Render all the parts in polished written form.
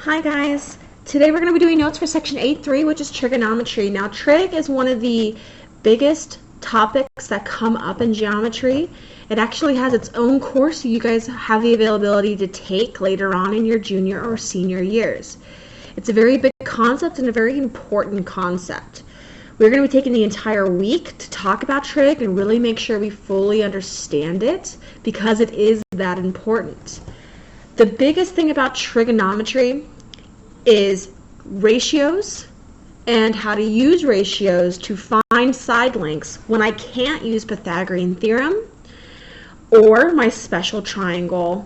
Hi guys, today we're going to be doing notes for section 8.3, which is trigonometry. Now trig is one of the biggest topics that come up in geometry. It actually has its own course, so you guys have the availability to take later on in your junior or senior years. It's a very big concept and a very important concept. We're going to be taking the entire week to talk about trig and really make sure we fully understand it because it is that important. The biggest thing about trigonometry is ratios and how to use ratios to find side lengths when I can't use Pythagorean theorem or my special triangle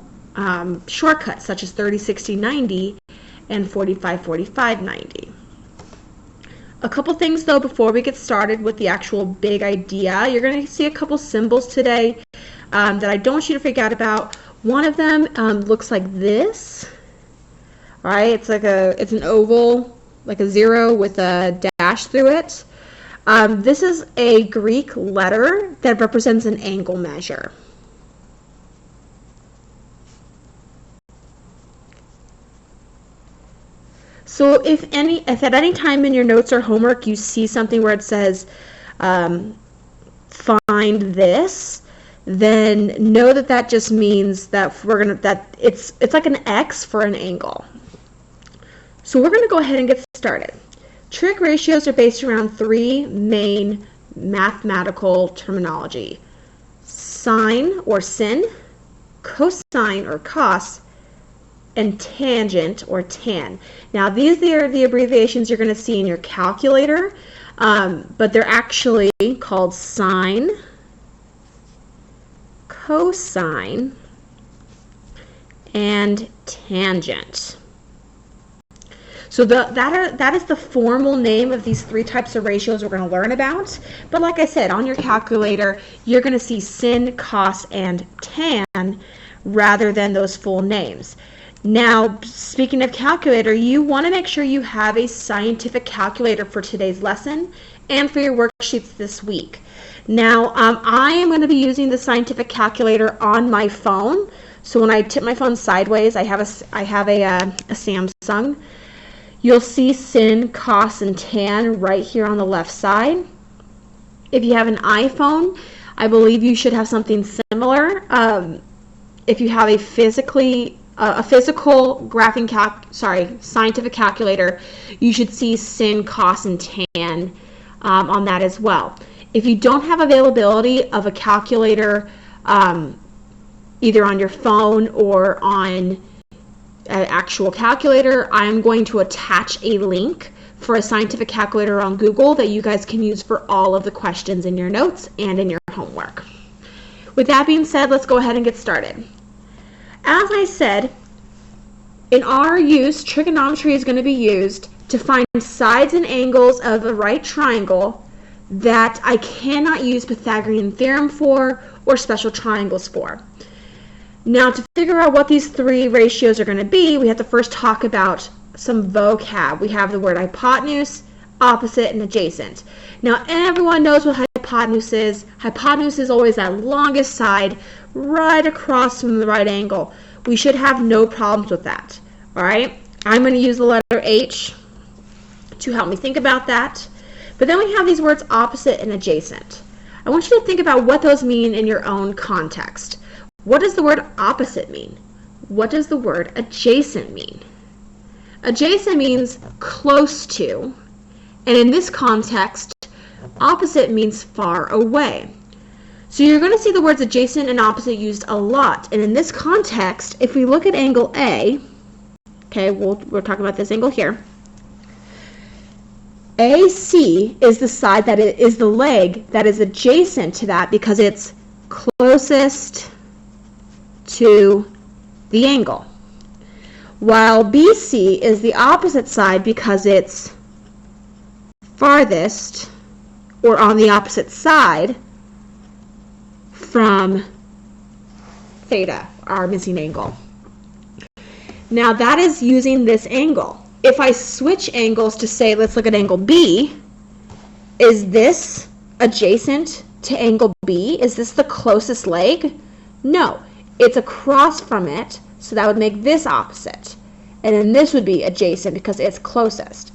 shortcuts such as 30, 60, 90 and 45, 45, 90. A couple things though before we get started with the actual big idea. You're going to see a couple symbols today that I don't want you to forget about. One of them looks like this, right? It's an oval, like a zero with a dash through it. This is a Greek letter that represents an angle measure. So if at any time in your notes or homework you see something where it says find this, then know that that just means that it's like an X for an angle. So we're going to go ahead and get started. Trig ratios are based around three main mathematical terminology: sine or sin, cosine or cos, and tangent or tan. Now these are the abbreviations you're going to see in your calculator, but they're actually called sine, cosine, and tangent. So that is the formal name of these three types of ratios we're going to learn about. But like I said, on your calculator, you're going to see sin, cos, and tan rather than those full names. Now, speaking of calculator, you want to make sure you have a scientific calculator for today's lesson and for your worksheets this week. Now, I am going to be using the scientific calculator on my phone. So when I tip my phone sideways, I have a Samsung. You'll see sin, cos, and tan right here on the left side. If you have an iPhone, I believe you should have something similar. If you have a physical scientific calculator, you should see sin, cos, and tan on that as well. If you don't have availability of a calculator either on your phone or on an actual calculator, I'm going to attach a link for a scientific calculator on Google that you guys can use for all of the questions in your notes and in your homework. With that being said, let's go ahead and get started. As I said, in our use, trigonometry is going to be used to find sides and angles of a right triangle that I cannot use Pythagorean theorem for or special triangles for. Now, to figure out what these three ratios are going to be, we have to first talk about some vocab. We have the word hypotenuse, opposite, and adjacent. Now, everyone knows what hypotenuse is. Hypotenuse is always that longest side right across from the right angle. We should have no problems with that. All right? I'm going to use the letter H to help me think about that. But then we have these words opposite and adjacent. I want you to think about what those mean in your own context. What does the word opposite mean? What does the word adjacent mean? Adjacent means close to, and in this context, opposite means far away. So you're going to see the words adjacent and opposite used a lot. And in this context, if we look at angle A, okay, we're talking about this angle here. AC is the side that is the leg that is adjacent to that because it's closest to the angle, while BC is the opposite side because it's farthest or on the opposite side from theta, our missing angle. Now that is using this angle. If I switch angles to say, let's look at angle B, is this adjacent to angle B? Is this the closest leg? No. It's across from it, so that would make this opposite. and then this would be adjacent because it's closest.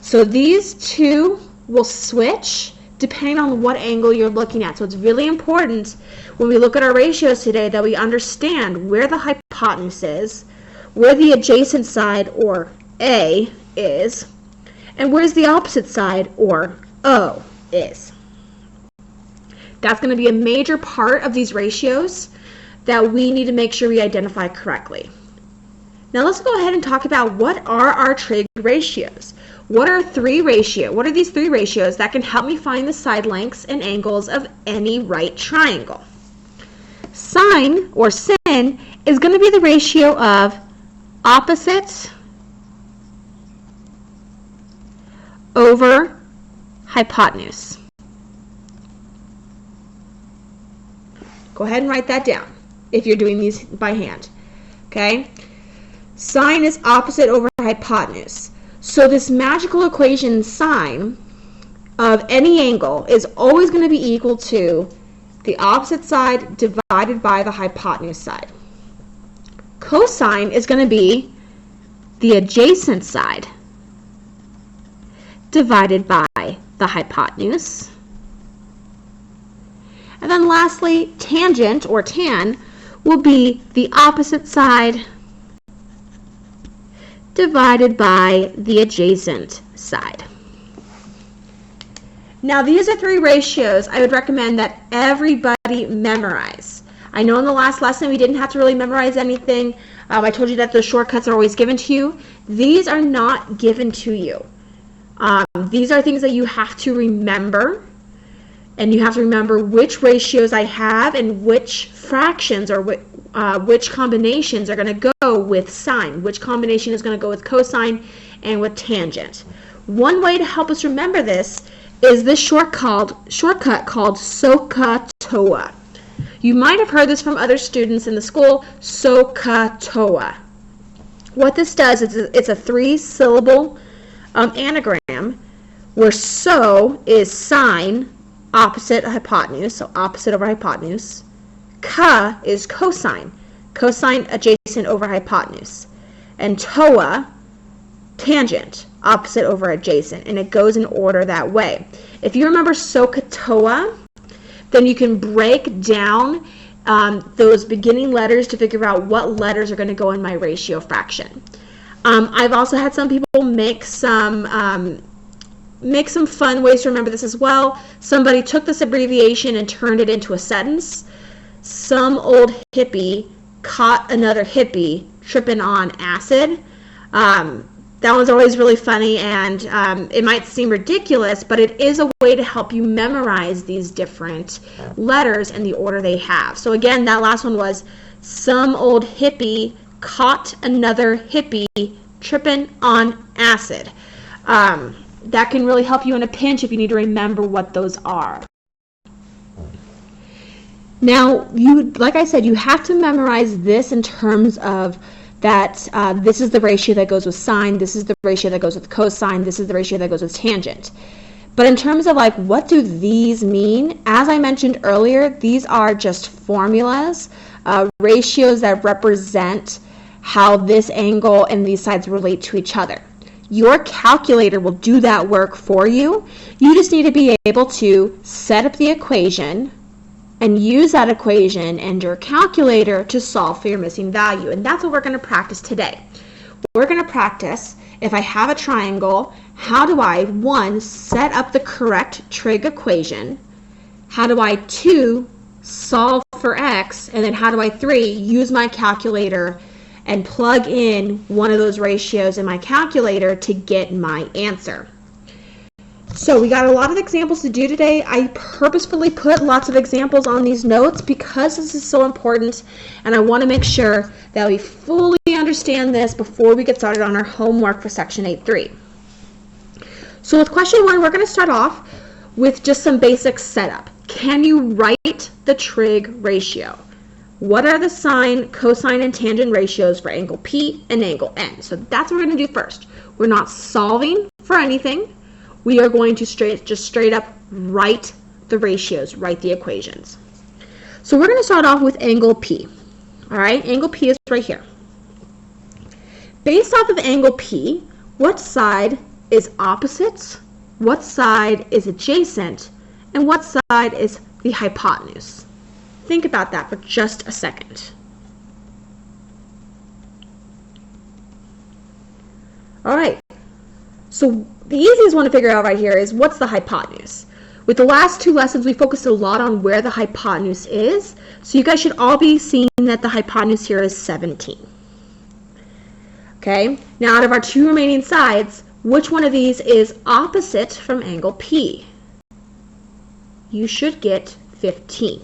So these two will switch depending on what angle you're looking at. So it's really important when we look at our ratios today that we understand where the hypotenuse is, where the adjacent side, or A, is, and where's the opposite side, or O, is. That's going to be a major part of these ratios that we need to make sure we identify correctly. Now let's go ahead and talk about what are our trig ratios. What are these three ratios that can help me find the side lengths and angles of any right triangle? Sine, or sin, is going to be the ratio of opposites over hypotenuse. Go ahead and write that down if you're doing these by hand. Okay? Sine is opposite over hypotenuse. So this magical equation sine of any angle is always going to be equal to the opposite side divided by the hypotenuse side. Cosine is going to be the adjacent side divided by the hypotenuse. And then lastly, tangent, or tan, will be the opposite side divided by the adjacent side. Now these are three ratios I would recommend that everybody memorize. I know in the last lesson we didn't have to really memorize anything. I told you that the shortcuts are always given to you. These are not given to you. These are things that you have to remember, and you have to remember which ratios I have and which fractions or which combinations are going to go with sine, which combination is going to go with cosine and with tangent. One way to help us remember this is this shortcut called SOHCAHTOA. You might have heard this from other students in the school, SOHCAHTOA. What this does is it's a 3-syllable anagram where SO is sine, opposite hypotenuse, so opposite over hypotenuse. Ka is cosine, cosine adjacent over hypotenuse. And toa, tangent, opposite over adjacent. And it goes in order that way. If you remember SOHCAHTOA, then you can break down those beginning letters to figure out what letters are going to go in my ratio fraction. I've also had some people make some fun ways to remember this as well. Somebody took this abbreviation and turned it into a sentence. Some old hippie caught another hippie tripping on acid. That one's always really funny, and it might seem ridiculous, but it is a way to help you memorize these different letters in the order they have. So again, that last one was some old hippie caught another hippie tripping on acid. That can really help you in a pinch if you need to remember what those are. Now, like I said, you have to memorize this in terms of that this is the ratio that goes with sine, this is the ratio that goes with cosine, this is the ratio that goes with tangent. But in terms of like, what do these mean? As I mentioned earlier, these are just formulas, ratios that represent how this angle and these sides relate to each other. Your calculator will do that work for you. You just need to be able to set up the equation and use that equation and your calculator to solve for your missing value. And that's what we're going to practice today. We're going to practice, if I have a triangle, how do I, 1, set up the correct trig equation? How do I, 2, solve for x? And then how do I, 3, use my calculator and plug in one of those ratios in my calculator to get my answer? So we got a lot of examples to do today. I purposefully put lots of examples on these notes because this is so important, and I want to make sure that we fully understand this before we get started on our homework for section 8.3. So with question 1, we're going to start off with just some basic setup. Can you write the trig ratio? What are the sine, cosine, and tangent ratios for angle P and angle N? So that's what we're going to do first. We're not solving for anything. We are going to just straight up write the ratios, write the equations. So we're going to start off with angle P. All right, angle P is right here. based off of angle P, what side is opposite, what side is adjacent, and what side is the hypotenuse? Think about that for just a second. All right, so the easiest one to figure out right here is what's the hypotenuse. With the last two lessons, we focused a lot on where the hypotenuse is, so you guys should all be seeing that the hypotenuse here is 17. Okay, now out of our two remaining sides, which one of these is opposite from angle P? You should get 15,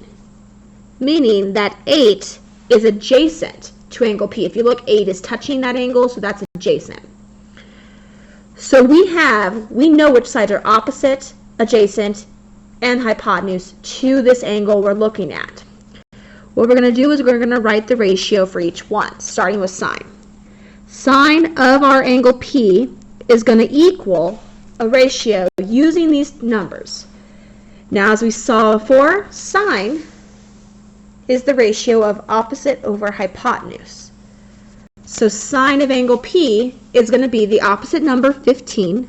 meaning that 8 is adjacent to angle P. If you look, 8 is touching that angle, so that's adjacent. So we know which sides are opposite, adjacent, and hypotenuse to this angle we're looking at. What we're going to do is we're going to write the ratio for each one, starting with sine. Sine of our angle P is going to equal a ratio using these numbers. Now, as we saw before, sine is the ratio of opposite over hypotenuse. So sine of angle P is going to be the opposite number 15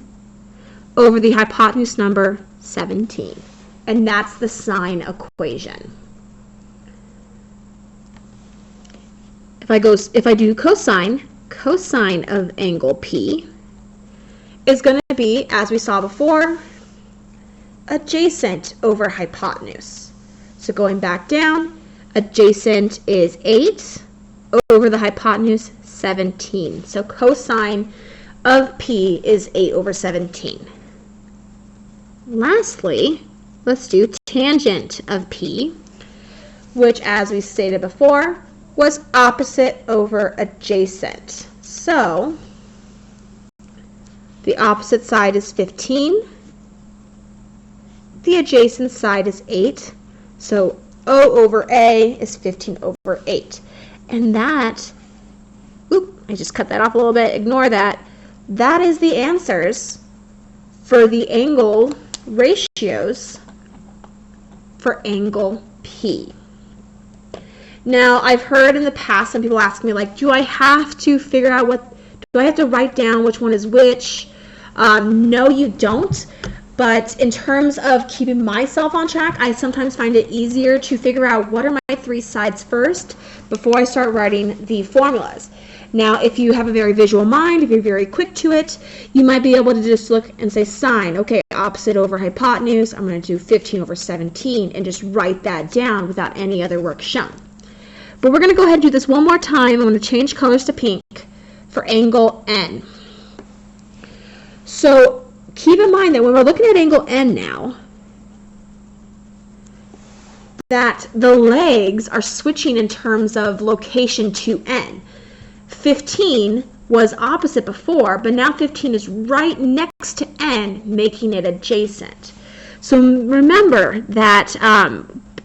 over the hypotenuse number 17. And that's the sine equation. If I do cosine of angle P is going to be, as we saw before, adjacent over hypotenuse. So going back down, adjacent is 8 over the hypotenuse 17. So cosine of P is 8 over 17. Lastly, let's do tangent of P, which, as we stated before, was opposite over adjacent. So the opposite side is 15. The adjacent side is 8. So O over A is 15 over 8. And that, I just cut that off a little bit, ignore that. That is the answers for the angle ratios for angle P. Now, I've heard in the past some people ask me, like, do I have to figure out do I have to write down which one is which? No, you don't. But in terms of keeping myself on track, I sometimes find it easier to figure out what are my three sides first before I start writing the formulas. Now, if you have a very visual mind, if you're very quick to it, you might be able to just look and say sine. Okay, opposite over hypotenuse, I'm going to do 15 over 17 and just write that down without any other work shown. But we're going to go ahead and do this one more time. I'm going to change colors to pink for angle N. So keep in mind that when we're looking at angle N now, that the legs are switching in terms of location to N. 15 was opposite before, but now 15 is right next to N, making it adjacent. So remember that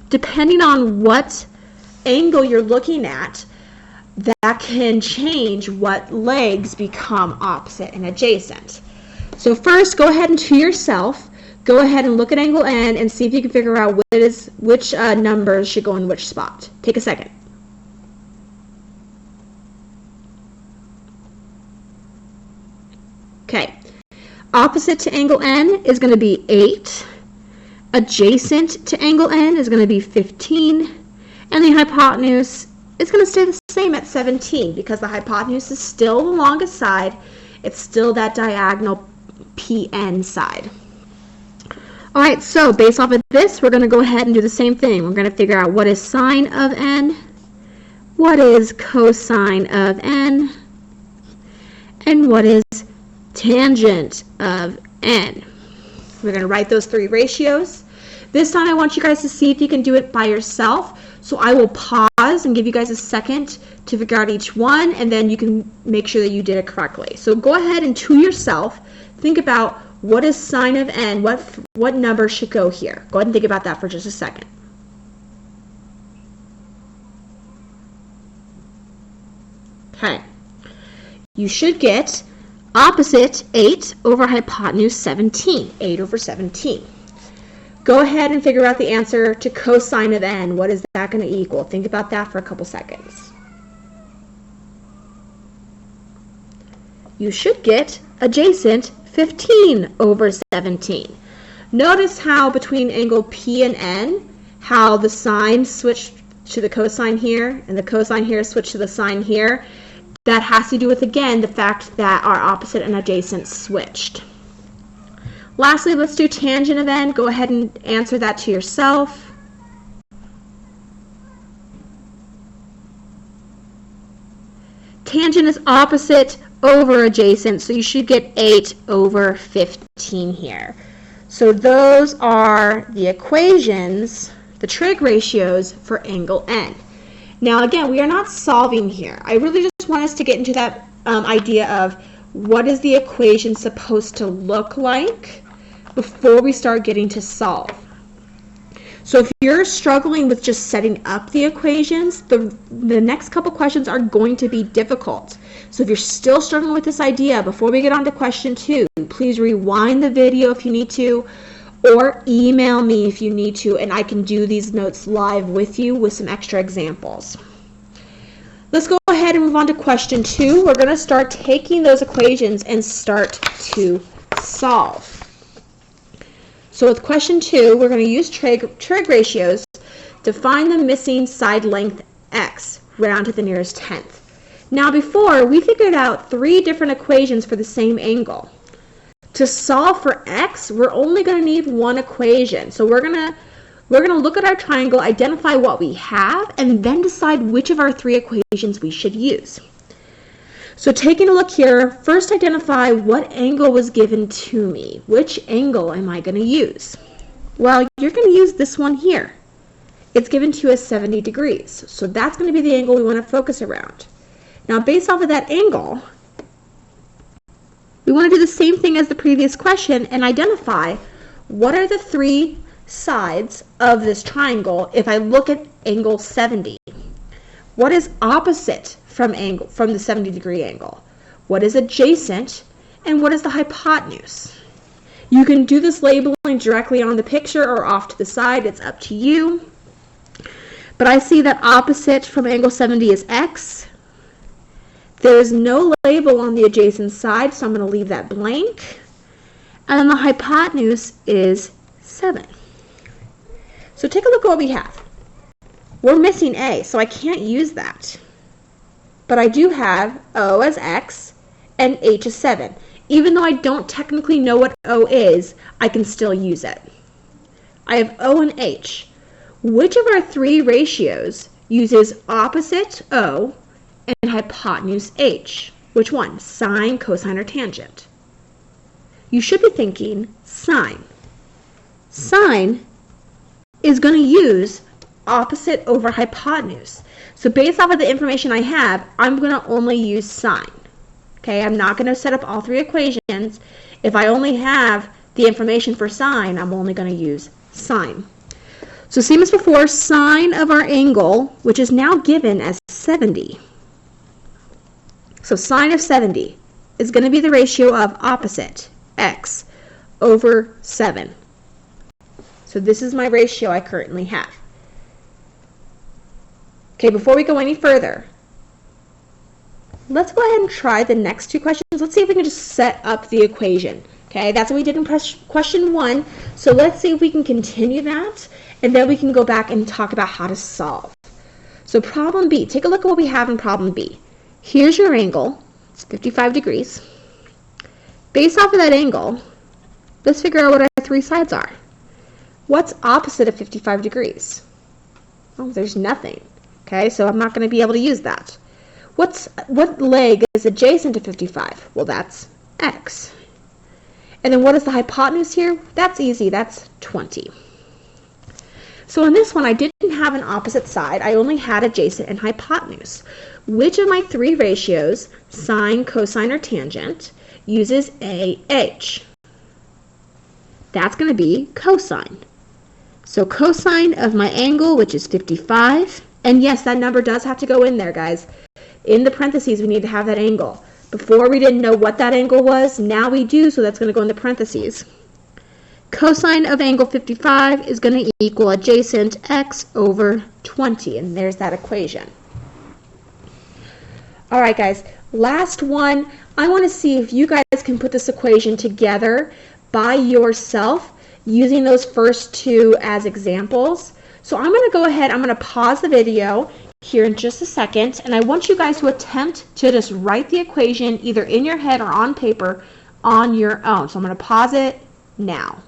depending on what angle you're looking at, that can change what legs become opposite and adjacent. So first, go ahead and to yourself, go ahead and look at angle N and see if you can figure out which numbers should go in which spot. Take a second. Okay, opposite to angle N is going to be 8. Adjacent to angle N is going to be 15. And the hypotenuse is going to stay the same at 17 because the hypotenuse is still the longest side. It's still that diagonal PN side. All right, so based off of this, we're going to go ahead and do the same thing. We're going to figure out what is sine of N, what is cosine of N, and what is tangent of N. We're going to write those three ratios. This time I want you guys to see if you can do it by yourself. So I will pause and give you guys a second to figure out each one, and then you can make sure that you did it correctly. So go ahead and to yourself, think about what is sine of N, what number should go here. Go ahead and think about that for just a second. Okay. You should get opposite 8 over hypotenuse 17, 8 over 17. Go ahead and figure out the answer to cosine of N. What is that going to equal? Think about that for a couple seconds. you should get adjacent 15 over 17. Notice how between angle P and N, how the sine switched to the cosine here, and the cosine here switched to the sine here. That has to do with, again, the fact that our opposite and adjacent switched. Lastly, let's do tangent of n. Go ahead and answer that to yourself. Tangent is opposite over adjacent, so you should get 8 over 15 here. So those are the equations, the trig ratios for angle n. Now again, we are not solving here. I really just want us to get into that idea of what is the equation supposed to look like before we start getting to solve. So if you're struggling with just setting up the equations, the next couple questions are going to be difficult. So if you're still struggling with this idea, before we get on to question 2, please rewind the video if you need to, or email me if you need to, and I can do these notes live with you with some extra examples. Let's go ahead and move on to question 2. We're going to start taking those equations and start to solve. So with question 2, we're going to use trig ratios to find the missing side length x round to the nearest tenth. Now before, we figured out 3 different equations for the same angle. To solve for x, we're only going to need one equation. So we're going to look at our triangle, identify what we have, and then decide which of our 3 equations we should use. So taking a look here, first identify what angle was given to me. Which angle am I going to use? Well, you're going to use this one here. It's given to you as 70 degrees. So that's going to be the angle we want to focus around. Now, based off of that angle, we want to do the same thing as the previous question and identify what are the 3 sides of this triangle if I look at angle 70. What is opposite from the 70 degree angle? What is adjacent, and what is the hypotenuse? You can do this labeling directly on the picture or off to the side, it's up to you. But I see that opposite from angle 70 is x. There is no label on the adjacent side, so I'm going to leave that blank. And then the hypotenuse is 7. So take a look at what we have. We're missing a, so I can't use that. But I do have O as x and h as 7. Even though I don't technically know what O is, I can still use it. I have O and h. Which of our 3 ratios uses opposite O and hypotenuse h? Which one? Sine, cosine, or tangent? You should be thinking sine. Sine is going to use opposite over hypotenuse. So based off of the information I have, I'm going to only use sine. Okay, I'm not going to set up all 3 equations. If I only have the information for sine, I'm only going to use sine. So same as before, sine of our angle, which is now given as 70. So sine of 70 is going to be the ratio of opposite, x, over 7. So this is my ratio I currently have. Okay, before we go any further, let's go ahead and try the next 2 questions. Let's see if we can just set up the equation. Okay, that's what we did in question 1. So let's see if we can continue that, and then we can go back and talk about how to solve. So problem B, take a look at what we have in problem B. Here's your angle, it's 55 degrees. Based off of that angle, let's figure out what our 3 sides are. What's opposite of 55 degrees? Oh, there's nothing. Okay, so I'm not going to be able to use that. What leg is adjacent to 55? Well, that's x. And then what is the hypotenuse here? That's easy, that's 20. So in this one, I didn't have an opposite side. I only had adjacent and hypotenuse. Which of my 3 ratios, sine, cosine, or tangent, uses AH? That's going to be cosine. So cosine of my angle, which is 55, and yes, that number does have to go in there, guys. In the parentheses, we need to have that angle. Before, we didn't know what that angle was. Now we do, so that's going to go in the parentheses. Cosine of angle 55 is going to equal adjacent x over 20, and there's that equation. All right, guys, Last one, I want to see if you guys can put this equation together by yourself using those first two as examples. So I'm going to go ahead, I'm going to pause the video here in just a second, and I want you guys to attempt to just write the equation either in your head or on paper on your own. So I'm going to pause it now.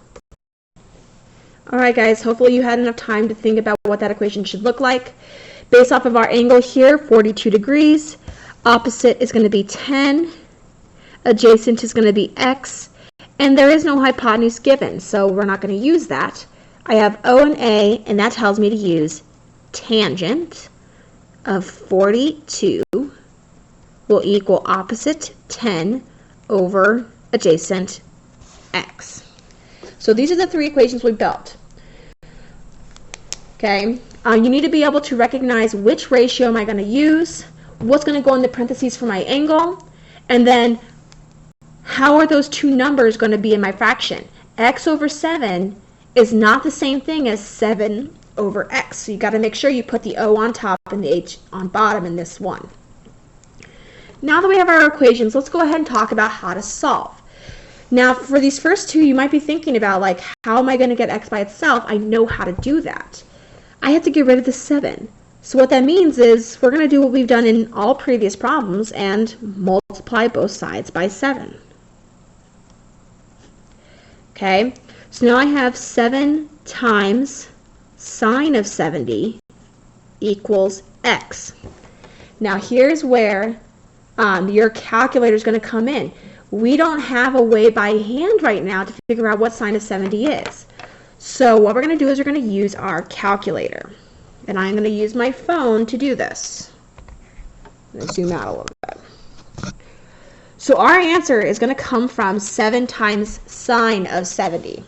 Alright guys, hopefully you had enough time to think about what that equation should look like. Based off of our angle here, 42 degrees, opposite is going to be 10, adjacent is going to be x, and there is no hypotenuse given, so we're not going to use that. I have O and A, and that tells me to use tangent of 42 will equal opposite 10 over adjacent x. So these are the three equations we built. Okay, you need to be able to recognize which ratio am I going to use, what's going to go in the parentheses for my angle, and then how are those two numbers going to be in my fraction. X over 7 is not the same thing as 7 over x, so you got to make sure you put the O on top and the H on bottom in this one. Now that we have our equations, let's go ahead and talk about how to solve. Now for these first two, you might be thinking about, like, how am I going to get x by itself? I know how to do that. I have to get rid of the 7. So what that means is we're going to do what we've done in all previous problems and multiply both sides by 7. Okay, so now I have 7 times sine of 70 equals x. Now here's where your calculator is going to come in. We don't have a way by hand right now to figure out what sine of 70 is. So what we're going to do is we're going to use our calculator. And I'm going to use my phone to do this. I'm going to zoom out a little bit. So our answer is going to come from 7 times sine of 70.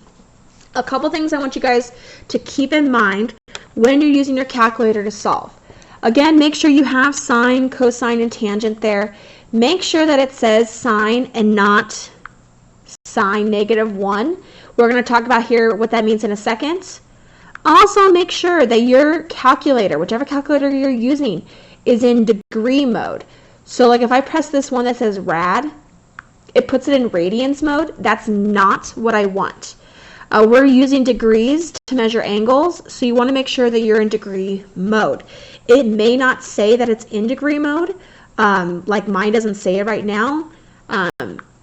A couple things I want you guys to keep in mind when you're using your calculator to solve. Again, make sure you have sine, cosine, and tangent there. Make sure that it says sine and not sine -1. We're going to talk about here what that means in a second. Also, make sure that your calculator, whichever calculator you're using, is in degree mode. So like if I press this one that says rad, it puts it in radians mode. That's not what I want. We're using degrees to measure angles, so you want to make sure that you're in degree mode. It may not say that it's in degree mode, like mine doesn't say it right now,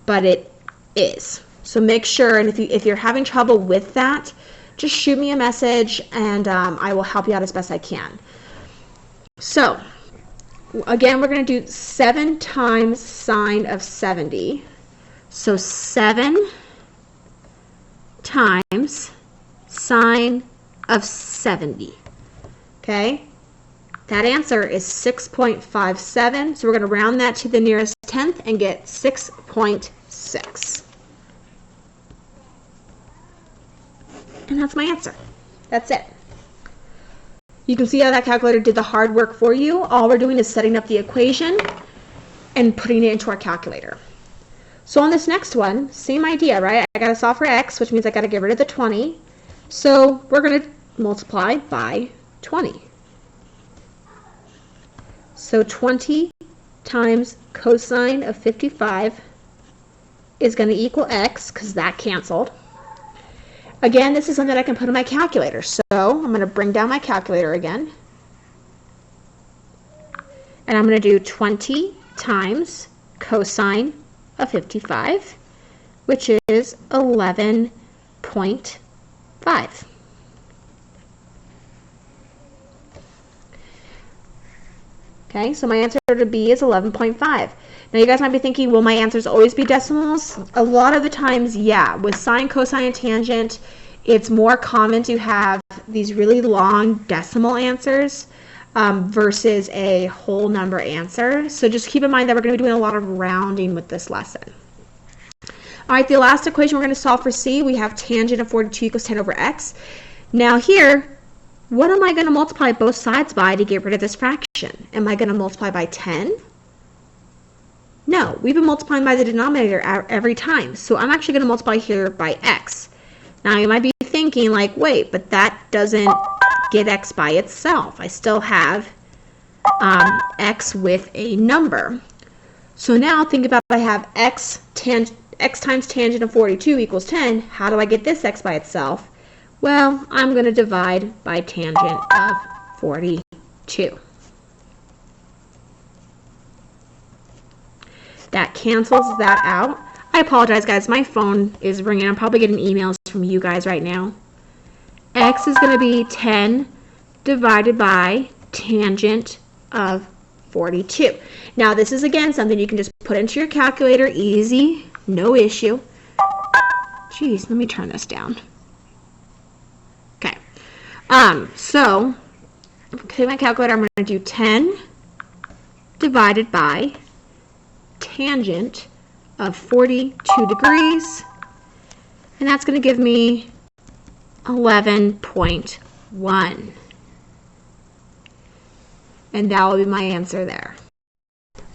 but it is. So make sure, and if you're having trouble with that, just shoot me a message and I will help you out as best I can. So again, we're going to do 7 times sine of 70. So 7 times sine of 70. Okay? That answer is 6.57. So we're going to round that to the nearest tenth and get 6.6. And that's my answer. That's it. You can see how that calculator did the hard work for you. All we're doing is setting up the equation and putting it into our calculator. So on this next one, same idea, right? I got to solve for x, which means I got to get rid of the 20. So we're going to multiply by 20. So 20 times cosine of 55 is going to equal x, because that canceled. Again, this is something I can put in my calculator. So I'm going to bring down my calculator again. And I'm going to do 20 times cosine of 55, which is 11.5. Okay, so my answer to B is 11.5. Now you guys might be thinking, will my answers always be decimals? A lot of the times, yeah. With sine, cosine, and tangent, it's more common to have these really long decimal answers versus a whole number answer. So just keep in mind that we're going to be doing a lot of rounding with this lesson. All right, the last equation we're going to solve for C, we have tangent of 42 equals 10 over x. Now here, what am I going to multiply both sides by to get rid of this fraction? Am I going to multiply by 10? No, we've been multiplying by the denominator every time. So I'm actually going to multiply here by x. Now you might be thinking like, wait, but that doesn't get x by itself. I still have x with a number. So now think about, I have x times tangent of 42 equals 10. How do I get this x by itself? Well, I'm going to divide by tangent of 42. That cancels that out. I apologize, guys. My phone is ringing. I'm probably getting emails from you guys right now. X is going to be 10 divided by tangent of 42. Now, this is, again, something you can just put into your calculator. Easy, no issue. Geez, let me turn this down. Okay. So, okay, my calculator, I'm going to do 10 divided by tangent of 42 degrees, and that's going to give me 11.1. And that will be my answer there.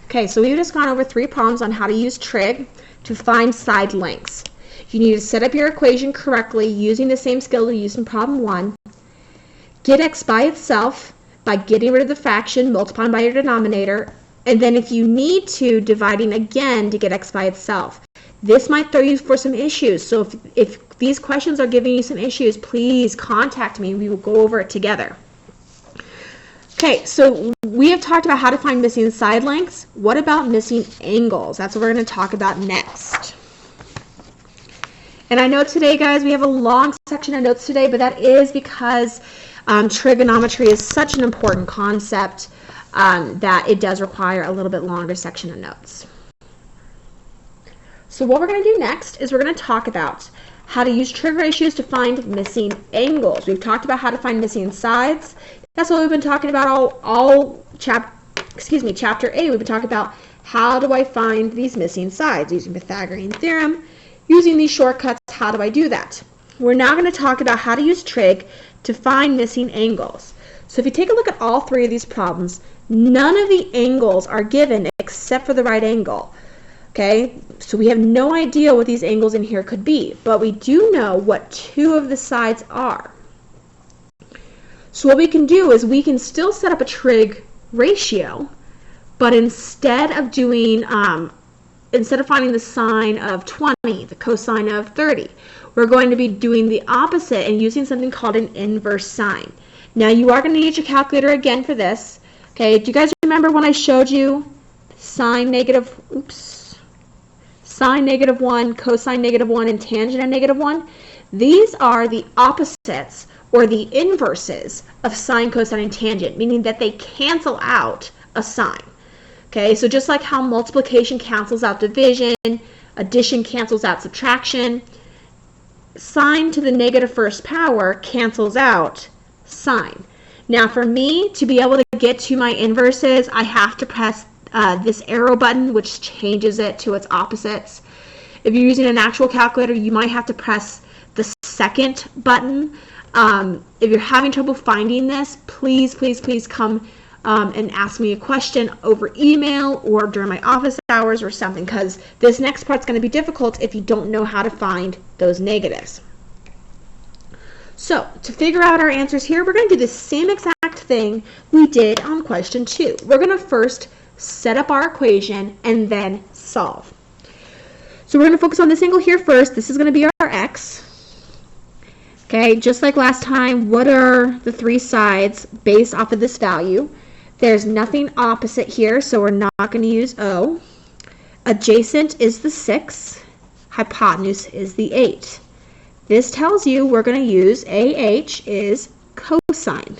Okay, so we've just gone over 3 problems on how to use trig to find side lengths. You need to set up your equation correctly using the same skill we used in problem 1. Get x by itself by getting rid of the fraction, multiplying by your denominator, and then if you need to, dividing again to get x by itself. This might throw you for some issues, so if these questions are giving you some issues, please contact me. We will go over it together. Okay, so we have talked about how to find missing side lengths. What about missing angles? That's what we're going to talk about next. And I know today, guys, we have a long section of notes today, but that is because trigonometry is such an important concept that it does require a little bit longer section of notes. So what we're going to do next is we're going to talk about how to use trig ratios to find missing angles. We've talked about how to find missing sides. That's what we've been talking about chapter 8. We've been talking about how do I find these missing sides using Pythagorean theorem. Using these shortcuts, how do I do that? We're now going to talk about how to use trig to find missing angles. So if you take a look at all 3 of these problems, none of the angles are given except for the right angle. Okay, so we have no idea what these angles in here could be, but we do know what 2 of the sides are. So what we can do is we can still set up a trig ratio, but instead of doing, instead of finding the sine of 20, the cosine of 30, we're going to be doing the opposite and using something called an inverse sine. Now you are going to need your calculator again for this. Okay, do you guys remember when I showed you sine negative 1, cosine negative 1, and tangent of negative 1? These are the opposites or the inverses of sine, cosine, and tangent, meaning that they cancel out a sine. Okay, so just like how multiplication cancels out division, addition cancels out subtraction, sine to the negative first power cancels out sine. Now for me to be able to get to my inverses, I have to press this arrow button, which changes it to its opposites. If you're using an actual calculator, you might have to press the second button. If you're having trouble finding this, please come and ask me a question over email or during my office hours or something, because this next part's going to be difficult if you don't know how to find those negatives. So to figure out our answers here, we're going to do the same exact thing we did on question 2. We're going to first set up our equation and then solve. So we're going to focus on this angle here first. This is going to be our x. Okay, just like last time, what are the 3 sides based off of this value? There's nothing opposite here, so we're not going to use O. Adjacent is the 6. Hypotenuse is the 8. This tells you we're going to use AH is cosine.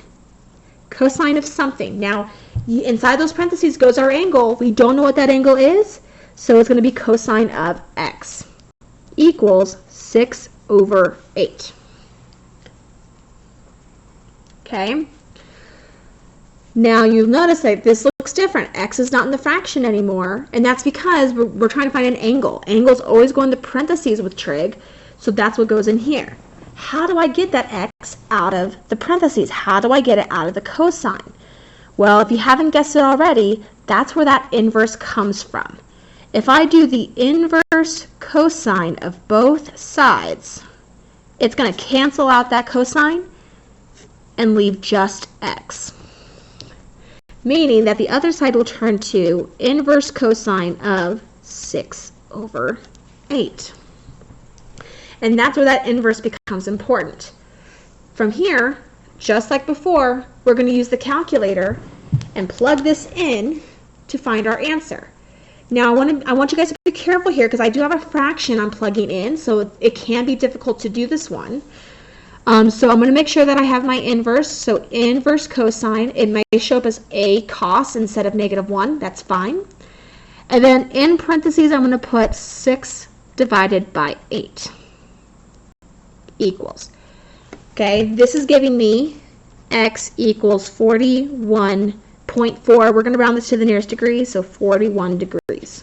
Cosine of something. Now, inside those parentheses goes our angle. We don't know what that angle is, so it's going to be cosine of x equals 6 over 8. Okay. Now you'll notice that this looks different. X is not in the fraction anymore, and that's because we're trying to find an angle. Angles always go in the parentheses with trig, so that's what goes in here. How do I get that x out of the parentheses? How do I get it out of the cosine? Well, if you haven't guessed it already, that's where that inverse comes from. If I do the inverse cosine of both sides, it's going to cancel out that cosine and leave just x. meaning that the other side will turn to inverse cosine of 6/8. And that's where that inverse becomes important. From here, just like before, we're going to use the calculator and plug this in to find our answer. Now, I want you guys to be careful here because I do have a fraction I'm plugging in, so it can be difficult to do this one. So I'm going to make sure that I have my inverse. So inverse cosine, it may show up as a cos instead of -1. That's fine. And then in parentheses, I'm going to put 6 divided by 8 equals. Okay, this is giving me x equals 41.4. We're going to round this to the nearest degree, so 41 degrees.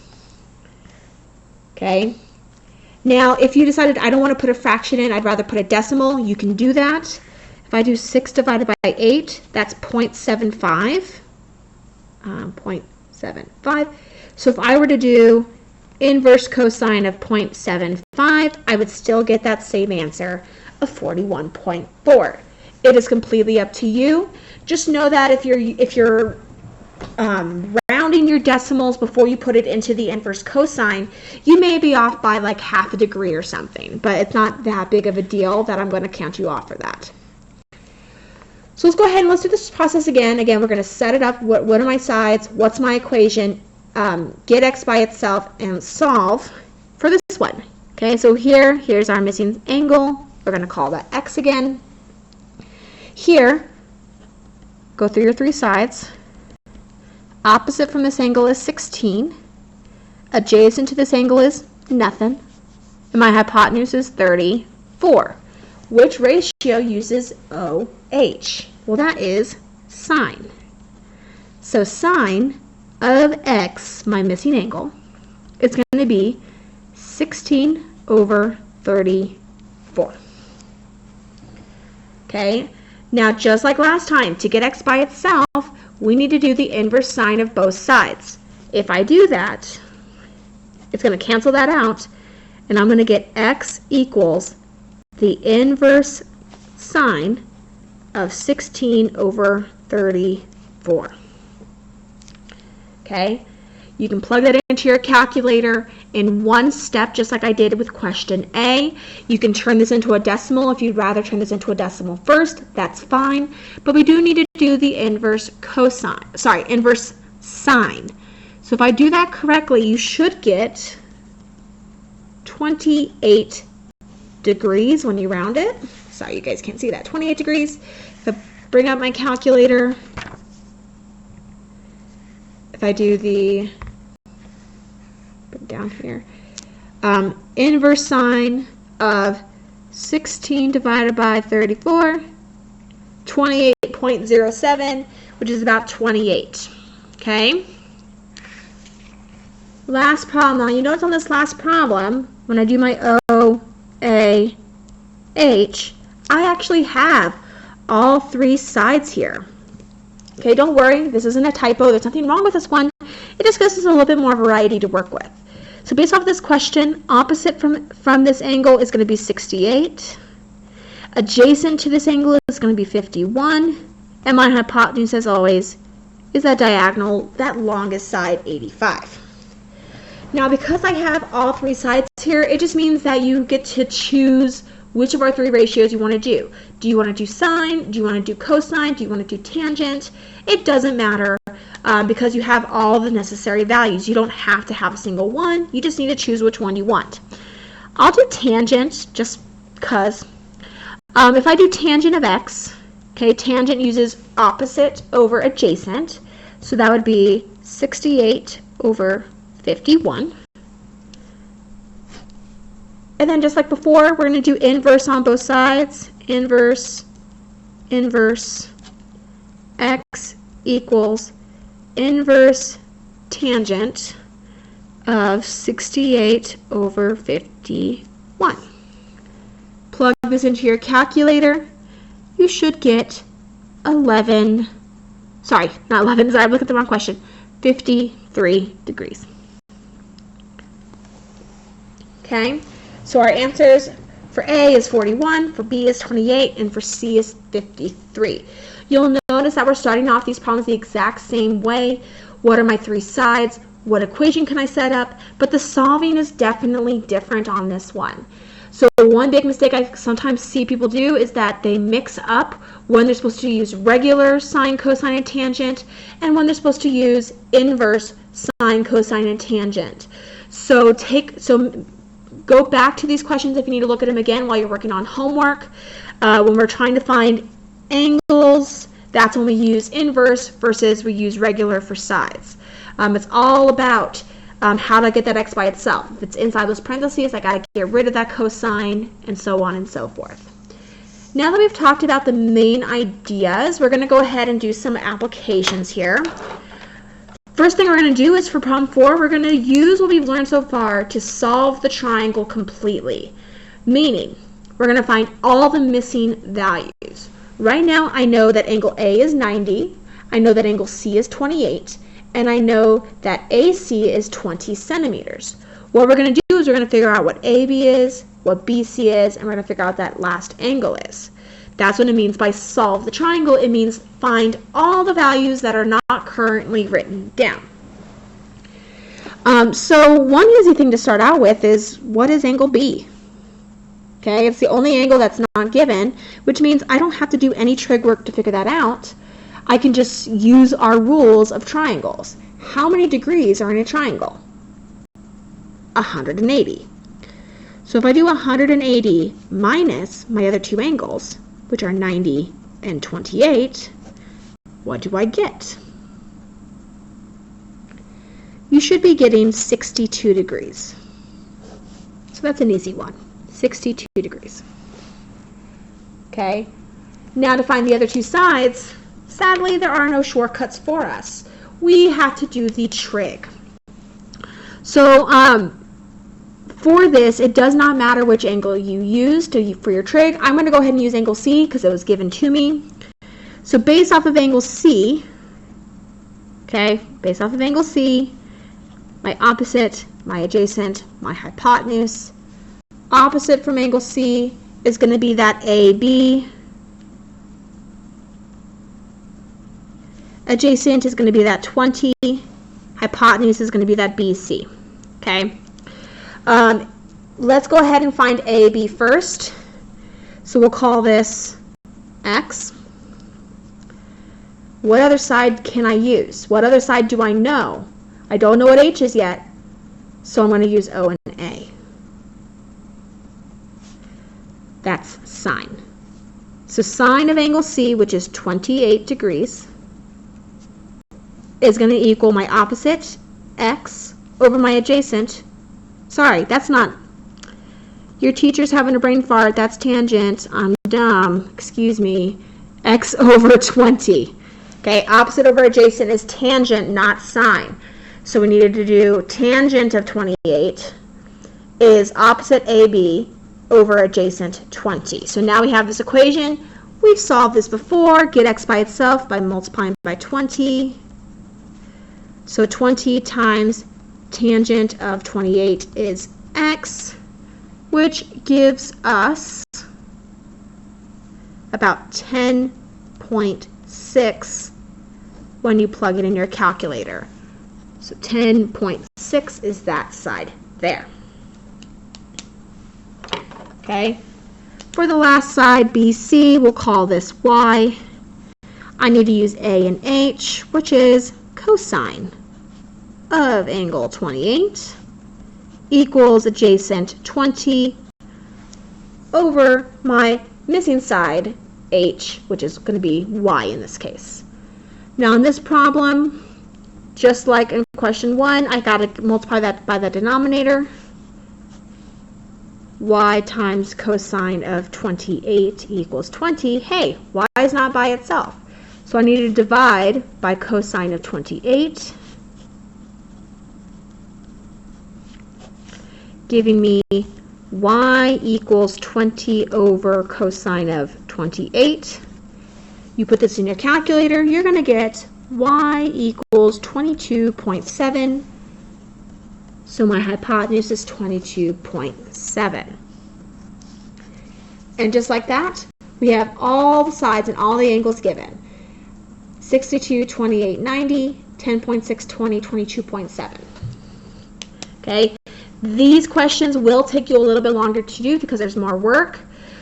Okay. Now, if you decided I don't want to put a fraction in, I'd rather put a decimal, you can do that. If I do 6 divided by 8, that's 0.75. 0.75. So if I were to do inverse cosine of 0.75, I would still get that same answer of 41.4. It is completely up to you. Just know that if you're rounding your decimals before you put it into the inverse cosine, you may be off by like half a degree or something, but it's not that big of a deal that I'm going to count you off for that. So let's go ahead and let's do this process again. Again, we're going to set it up. What are my sides? What's my equation? Get x by itself and solve for this one. Okay, so here's our missing angle. We're going to call that x again. Here, go through your 3 sides. Opposite from this angle is 16. Adjacent to this angle is nothing. And my hypotenuse is 34. Which ratio uses OH? Well, that is sine. So sine of x, my missing angle, is going to be 16/34. Okay, now just like last time, to get x by itself, we need to do the inverse sine of both sides. If I do that, it's going to cancel that out, and I'm going to get x equals the inverse sine of 16/34. Okay, you can plug that into your calculator in one step, just like I did with question A. You can turn this into a decimal if you'd rather turn this into a decimal first. That's fine, but we do need to do the inverse inverse sine. So if I do that correctly, you should get 28 degrees when you round it. Sorry, you guys can't see that. 28 degrees. If I bring up my calculator, if I do the, put it down here, inverse sine of 16 divided by 34, 28.07, which is about 28. Okay? Last problem. Now, you notice on this last problem, when I do my OAH, I actually have all 3 sides here. Okay, don't worry, this isn't a typo. There's nothing wrong with this one. It just gives us a little bit more variety to work with. So based off this question, opposite from this angle is going to be 68. Adjacent to this angle is going to be 51. And my hypotenuse, as always, is that diagonal, that longest side, 85. Now, because I have all 3 sides here, it just means that you get to choose which of our 3 ratios you want to do. Do you want to do sine? Do you want to do cosine? Do you want to do tangent? It doesn't matter because you have all the necessary values. You don't have to have a single one. You just need to choose which one you want. I'll do tangent just because. If I do tangent of x, okay, tangent uses opposite over adjacent. So that would be 68/51. And then just like before, we're going to do inverse on both sides. Inverse x equals inverse tangent of 68/51. Plug this into your calculator. You should get 11, sorry, not 11, sorry, I looked at the wrong question, 53 degrees. Okay, so our answers for A is 41, for B is 28, and for C is 53. You'll notice notice that we're starting off these problems the exact same way. What are my three sides? What equation can I set up? But the solving is definitely different on this one. So one big mistake I sometimes see people do is that they mix up when they're supposed to use regular sine, cosine, and tangent, and when they're supposed to use inverse sine, cosine, and tangent. So go back to these questions if you need to look at them again while you're working on homework. When we're trying to find angles, that's when we use inverse versus we use regular for sides. It's all about how to get that x by itself. If it's inside those parentheses, I got to get rid of that cosine, and so on and so forth. Now that we've talked about the main ideas, we're going to go ahead and do some applications here. First thing we're going to do is for problem 4, we're going to use what we've learned so far to solve the triangle completely. Meaning, we're going to find all the missing values. Right now, I know that angle A is 90, I know that angle C is 28, and I know that AC is 20 centimeters. What we're going to do is we're going to figure out what AB is, what BC is, and we're going to figure out what that last angle is. That's what it means by solve the triangle. It means find all the values that are not currently written down. So one easy thing to start out with is, what is angle B? Okay, it's the only angle that's not given, which means I don't have to do any trig work to figure that out. I can just use our rules of triangles. How many degrees are in a triangle? 180. So if I do 180 minus my other two angles, which are 90 and 28, what do I get? You should be getting 62 degrees. So that's an easy one, 62 degrees. Okay, now to find the other two sides, sadly there are no shortcuts for us. We have to do the trig. So for this, it does not matter which angle you use for your trig. I'm going to go ahead and use angle C because it was given to me. So based off of angle C, okay, based off of angle C, my opposite, my adjacent, my hypotenuse. Opposite from angle C is going to be that AB. Adjacent is going to be that 20. Hypotenuse is going to be that BC. Okay. Let's go ahead and find AB first. So we'll call this X. What other side can I use? What other side do I know? I don't know what H is yet, so I'm going to use O and A. That's sine. So sine of angle C, which is 28 degrees, is going to equal my opposite, X, over my adjacent. Sorry, that's not. Your teacher's having a brain fart. That's tangent. I'm dumb. Excuse me. X over 20. Okay, opposite over adjacent is tangent, not sine. So we needed to do tangent of 28 is opposite AB over adjacent 20. So now we have this equation. We've solved this before. Get X by itself by multiplying by 20. So 20 times tangent of 28 is X, which gives us about 10.6 when you plug it in your calculator. So 10.6 is that side there. Okay. For the last side, BC, we'll call this Y. I need to use A and H, which is cosine of angle 28 equals adjacent 20 over my missing side, H, which is going to be Y in this case. Now in this problem, just like in question 1, I got to multiply that by the denominator. Y times cosine of 28 equals 20. Hey, Y is not by itself. So I need to divide by cosine of 28, giving me Y equals 20 over cosine of 28. You put this in your calculator, you're going to get Y equals 22.7. So my hypotenuse is 22.7. And just like that, we have all the sides and all the angles given. 62, 28, 90, 10.6, 20, 22.7. Okay, these questions will take you a little bit longer to do because there's more work.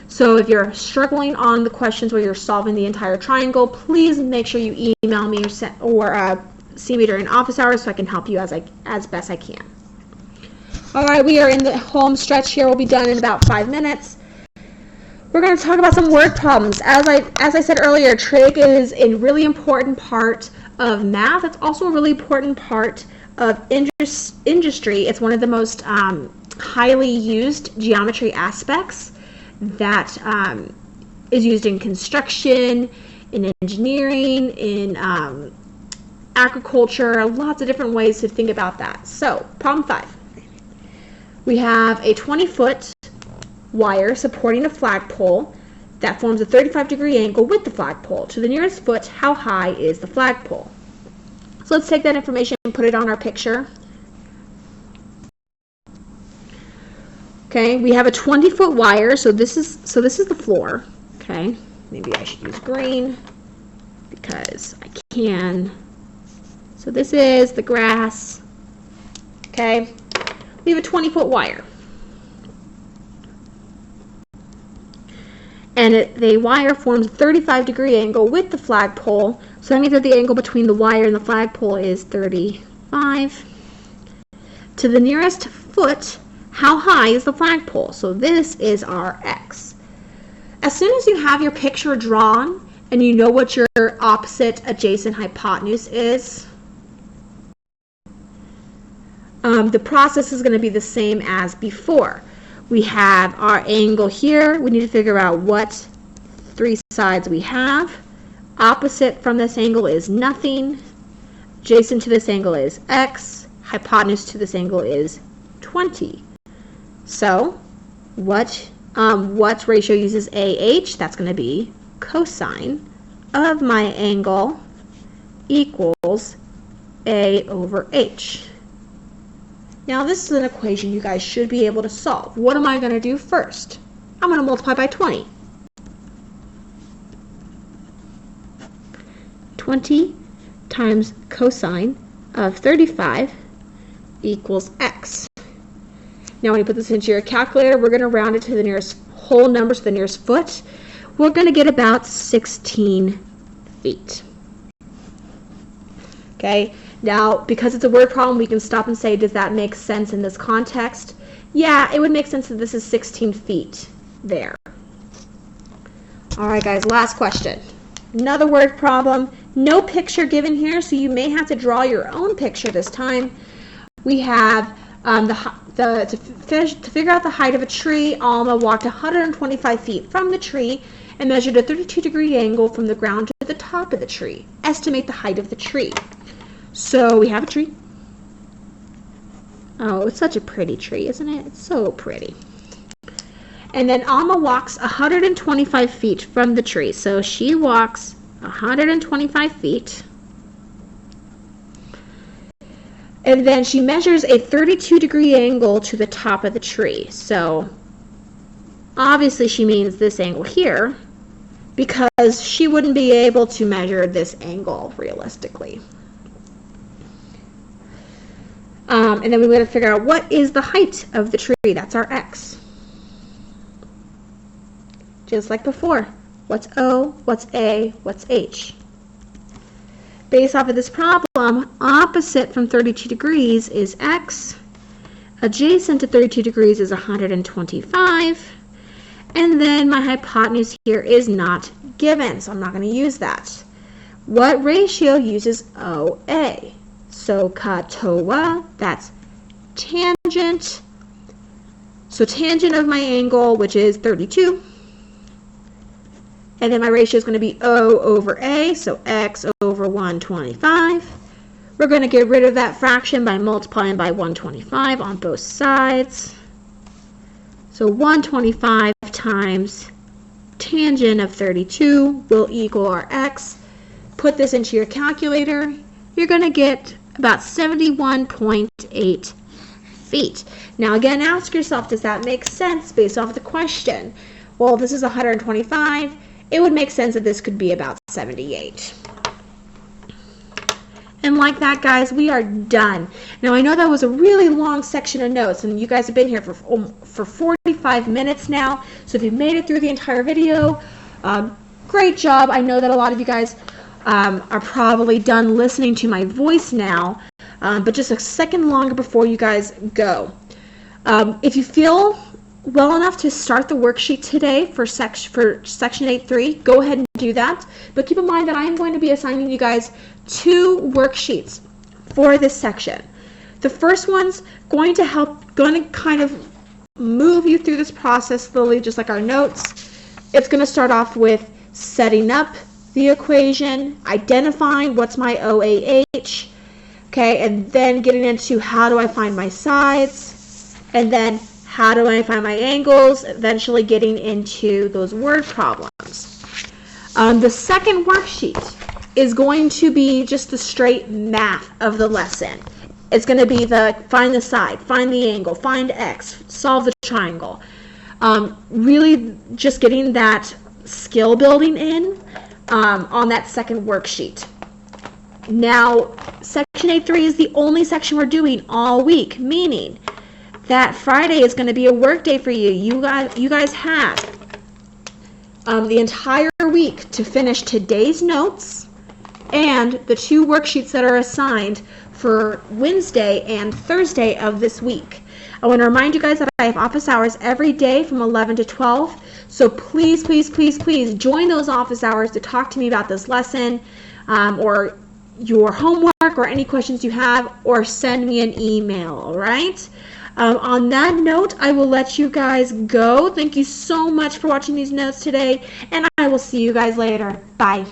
So if you're struggling on the questions where you're solving the entire triangle, please make sure you email me or see me during office hours so I can help you as best I can. All right, we are in the home stretch here. We'll be done in about 5 minutes. We're going to talk about some word problems. As I said earlier, trig is a really important part of math. It's also a really important part of industry. It's one of the most highly used geometry aspects that is used in construction, in engineering, in agriculture, lots of different ways to think about that. So, problem 5. We have a 20-foot wire supporting a flagpole that forms a 35-degree angle with the flagpole. To the nearest foot, how high is the flagpole? So let's take that information and put it on our picture. Okay, we have a 20-foot wire, so this is the floor. Okay, maybe I should use green because I can. So this is the grass. Okay, we have a 20-foot wire. And the wire forms a 35-degree angle with the flagpole. So that means that the angle between the wire and the flagpole is 35. To the nearest foot, how high is the flagpole? So this is our x. As soon as you have your picture drawn and you know what your opposite adjacent hypotenuse is, the process is going to be the same as before. We have our angle here. We need to figure out what 3 sides we have. Opposite from this angle is nothing. Adjacent to this angle is x. Hypotenuse to this angle is 20. So what ratio uses AH? That's going to be cosine of my angle equals A over H. Now this is an equation you guys should be able to solve. What am I going to do first? I'm going to multiply by 20. 20 times cosine of 35 equals x. Now when you put this into your calculator, we're going to round it to the nearest whole number, so the nearest foot. We're going to get about 16 feet. Okay, now because it's a word problem, we can stop and say, does that make sense in this context? Yeah, it would make sense that this is 16 feet there. All right, guys, last question. Another word problem. No picture given here, so you may have to draw your own picture this time. We have to figure out the height of a tree. Alma walked 125 feet from the tree and measured a 32-degree angle from the ground to the top of the tree. Estimate the height of the tree. So we have a tree. Oh, it's such a pretty tree, isn't it? It's so pretty. And then Alma walks 125 feet from the tree. So she walks 125 feet. And then she measures a 32-degree angle to the top of the tree. So obviously she means this angle here, because she wouldn't be able to measure this angle realistically. And then we're going to figure out what is the height of the tree. That's our x. Just like before. What's O? What's A? What's H? Based off of this problem, opposite from 32 degrees is x. Adjacent to 32 degrees is 125. And then my hypotenuse here is not given, so I'm not going to use that. What ratio uses OA? So katoa, that's tangent. So tangent of my angle, which is 32. And then my ratio is going to be O over A, so x over 125. We're going to get rid of that fraction by multiplying by 125 on both sides. So 125 times tangent of 32 will equal our x. Put this into your calculator. You're going to get about 71.8 feet. Now again, ask yourself, does that make sense based off the question? Well, this is 125. It would make sense that this could be about 78. And like that, guys, we are done. Now, I know that was a really long section of notes, and you guys have been here for 45 minutes now. So if you made it through the entire video, great job. I know that a lot of you guys are probably done listening to my voice now, but just a second longer before you guys go. If you feel well enough to start the worksheet today for section 8.3, go ahead and do that. But keep in mind that I am going to be assigning you guys 2 worksheets for this section. The first one's going to kind of move you through this process slowly, just like our notes. It's going to start off with setting up the equation, identifying what's my OAH, okay, and then getting into how do I find my sides, and then how do I find my angles, eventually getting into those word problems. The second worksheet is going to be just the straight math of the lesson. It's going to be the find the side, find the angle, find x, solve the triangle. Really just getting that skill building in on that second worksheet. Now, section 8.3 is the only section we're doing all week, meaning that Friday is going to be a work day for you. You guys have the entire week to finish today's notes and the 2 worksheets that are assigned for Wednesday and Thursday of this week. I want to remind you guys that I have office hours every day from 11 to 12. So please, please, please, please join those office hours to talk to me about this lesson or your homework or any questions you have, or send me an email, all right? On that note, I will let you guys go. Thank you so much for watching these notes today, and I will see you guys later. Bye.